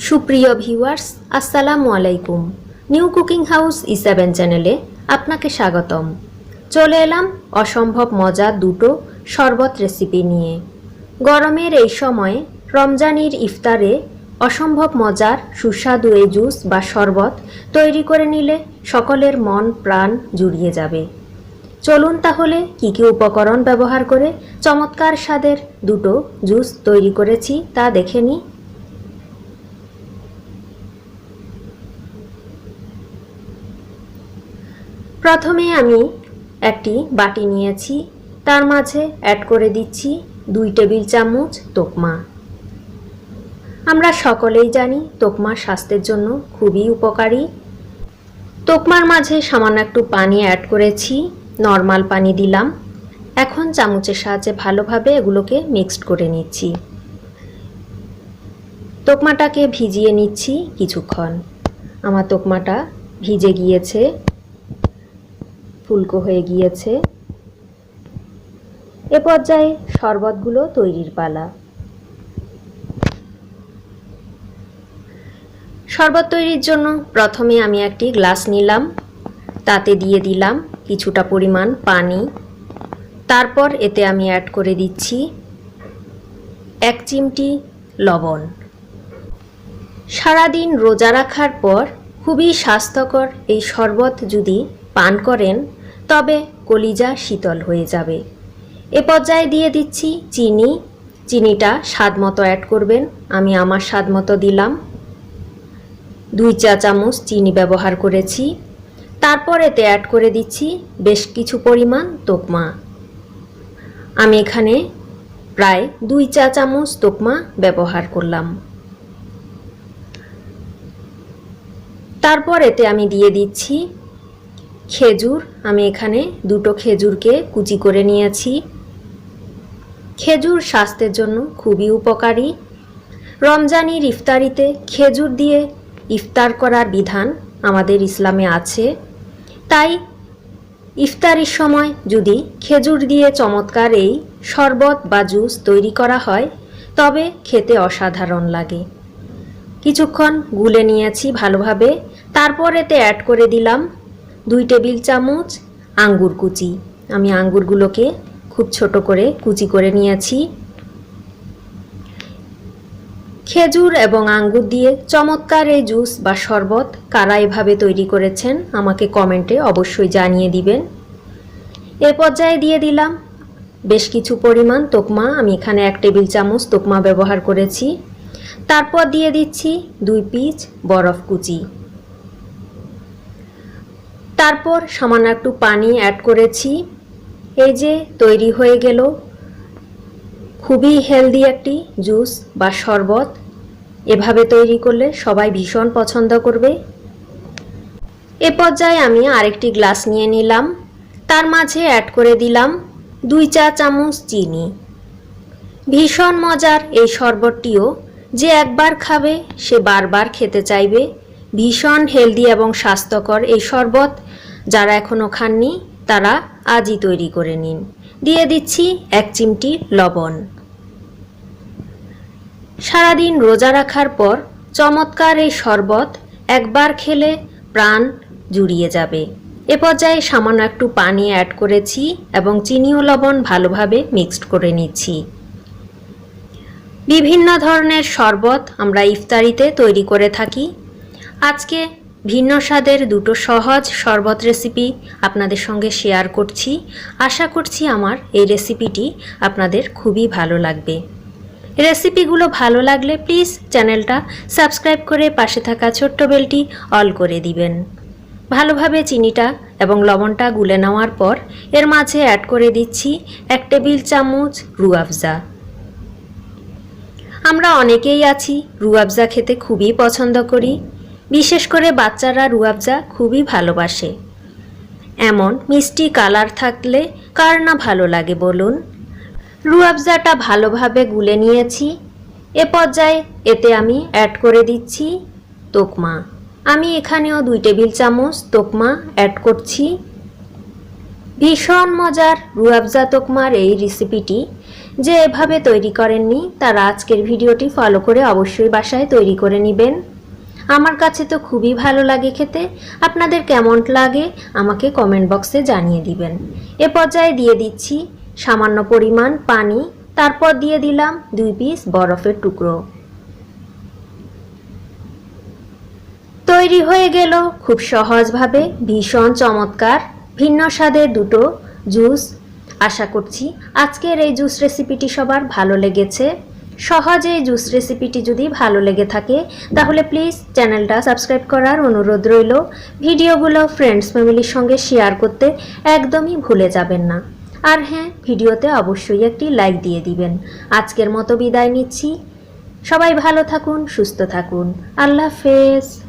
সুপ্রিয় ভিউয়ার্স, আসসালামু আলাইকুম। নিউ কুকিং হাউস E7 চ্যানেলে আপনাকে স্বাগতম। চলে এলাম অসম্ভব মজার দুটো শরবত রেসিপি নিয়ে। গরমের এই সময়ে রমজানের ইফতারে অসম্ভব মজার সুস্বাদু এই জুস বা শরবত তৈরি করে নিলে সকলের মন প্রাণ জুড়িয়ে যাবে। চলুন তাহলে কী কী উপকরণ ব্যবহার করে চমৎকার স্বাদের দুটো জুস তৈরি করেছি তা দেখে নিই। প্রথমে আমি একটি বাটি নিয়েছি, তার মাঝে অ্যাড করে দিচ্ছি 2 টেবিল চামচ তোকমা। আমরা সকলেই জানি তোকমা স্বাস্থ্যের জন্য খুবই উপকারী। তোকমার মাঝে সামান্য একটু পানি অ্যাড করেছি, নর্মাল পানি দিলাম। এখন চামচের সাহায্যে ভালোভাবে এগুলোকে মিক্সড করে নিচ্ছি। তোকমাটাকে ভিজিয়ে নিচ্ছি কিছুক্ষণ। আমার তোকমাটা ভিজে গিয়েছে, ফুলকো হয়ে গিয়েছে। এ পর্যায়ে শরবতগুলো তৈরির পালা। শরবত তৈরির জন্য প্রথমে আমি একটি গ্লাস নিলাম, তাতে দিয়ে দিলাম কিছুটা পরিমাণ পানি। তারপর এতে আমি অ্যাড করে দিচ্ছি 1 চিমটি লবণ। সারাদিন রোজা রাখার পর খুবই স্বাস্থ্যকর এই শরবত যদি পান করেন তবে কলিজা শীতল হয়ে যাবে। এ পর্যায়ে দিয়ে দিচ্ছি চিনি। চিনিটা স্বাদ মতো অ্যাড করবেন। আমি আমার স্বাদ মতো দিলাম। 2 চা চামচ চিনি ব্যবহার করেছি। তারপর এতে অ্যাড করে দিচ্ছি বেশ কিছু পরিমাণ তোকমা। আমি এখানে প্রায় 2 চা চামচ তোকমা ব্যবহার করলাম। তারপর এতে আমি দিয়ে দিচ্ছি খেজুর। আমি এখানে 2টো খেজুরকে কুচি করে নিয়েছি। খেজুর স্বাস্থ্যের জন্য খুবই উপকারী। রমজানের ইফতারিতে খেজুর দিয়ে ইফতার করার বিধান আমাদের ইসলামে আছে। তাই ইফতারির সময় যদি খেজুর দিয়ে চমৎকার এই শরবত বা জুস তৈরি করা হয় তবে খেতে অসাধারণ লাগে। কিছুক্ষণ গুলে নিয়েছি ভালোভাবে। তারপর এতে অ্যাড করে দিলাম 2 টেবিল চামচ আঙ্গুর কুচি। আমি আঙ্গুরগুলোকে খুব ছোট করে কুচি করে নিয়েছি। খেজুর এবং আঙ্গুর দিয়ে চমৎকার এই জুস বা শরবত কারা এভাবে তৈরি করেছেন আমাকে কমেন্টে অবশ্যই জানিয়ে দিবেন। এ পর্যায়ে দিয়ে দিলাম বেশ কিছু পরিমাণ তোকমা। আমি এখানে 1 টেবিল চামচ তোকমা ব্যবহার করেছি। তারপর দিয়ে দিচ্ছি 2 পিস বরফ কুচি। তারপর সামান্য একটু পানি অ্যাড করেছি। এই যে তৈরি হয়ে গেল খুবই হেলদি একটি জুস বা শরবত। এভাবে তৈরি করলে সবাই ভীষণ পছন্দ করবে। এ পর্যায়ে আমি আরেকটি গ্লাস নিয়ে নিলাম, তার মাঝে অ্যাড করে দিলাম 2 চা চামচ চিনি। ভীষণ মজার এই শরবতটিও যে একবার খাবে সে বারবার খেতে চাইবে। ভীষণ হেলদি এবং স্বাস্থ্যকর এই শরবত যারা এখনও খাননি তারা আজই তৈরি করে নিন। দিয়ে দিচ্ছি 1 চিমটি লবণ। সারাদিন রোজা রাখার পর চমৎকার এই শরবত একবার খেলে প্রাণ জুড়িয়ে যাবে। এ পর্যায়ে সামান্য একটু পানি অ্যাড করেছি এবং চিনি ও লবণ ভালোভাবে মিক্সড করে নিচ্ছি। বিভিন্ন ধরনের শরবত আমরা ইফতারিতে তৈরি করে থাকি। আজকে ভিন্ন স্বাদের দুটো সহজ শরবত রেসিপি আপনাদের সঙ্গে শেয়ার করছি। আশা করছি আমার এই রেসিপিটি আপনাদের খুবই ভালো লাগবে। রেসিপিগুলো ভালো লাগলে প্লিজ চ্যানেলটা সাবস্ক্রাইব করে পাশে থাকা ছোট্ট বেলটি অল করে দিবেন। ভালোভাবে চিনিটা এবং লবণটা গুলে নেওয়ার পর এর মাঝে অ্যাড করে দিচ্ছি 1 টেবিল চামচ রুয়াবজা। আমরা অনেকেই আছি রুয়াবজা খেতে খুবই পছন্দ করি। বিশেষ করে বাচ্চারা রুয়াবজা খুবই ভালোবাসে। এমন মিষ্টি কালার থাকলে কার না ভালো লাগে বলুন। রুয়াবজাটা ভালোভাবে গুলে নিয়েছি। এ পর্যায়ে এতে আমি অ্যাড করে দিচ্ছি তোকমা। আমি এখানেও 2 টেবিল চামচ তোকমা অ্যাড করছি। ভীষণ মজার রুয়াবজা তোকমার এই রেসিপিটি যে এভাবে তৈরি করেননি তারা আজকের ভিডিওটি ফলো করে অবশ্যই বাসায় তৈরি করে নেবেন। আমার কাছে তো খুবই ভালো লাগে খেতে। আপনাদের কেমন লাগে আমাকে কমেন্ট বক্সে জানিয়ে দিবেন। এ পর্যায়ে দিয়ে দিচ্ছি সামান্য পরিমাণ পানি, তারপর দিয়ে দিলাম 2 পিস বরফের টুকরো। তৈরি হয়ে গেল খুব সহজভাবে ভীষণ চমৎকার ভিন্ন স্বাদের দুটো জুস। আশা করছি আজকের এই জুস রেসিপিটি সবার ভালো লেগেছে। সহজে এই জুস রেসিপিটি যদি ভালো লেগে থাকে তাহলে প্লিজ চ্যানেলটা সাবস্ক্রাইব করার অনুরোধ রইল। ভিডিওগুলো ফ্রেন্ডস ফ্যামিলির সঙ্গে শেয়ার করতে একদমই ভুলে যাবেন না। আর হ্যাঁ, ভিডিওতে অবশ্যই একটি লাইক দিয়ে দিবেন। আজকের মতো বিদায় নিচ্ছি। সবাই ভালো থাকুন, সুস্থ থাকুন। আল্লাহ হাফেজ।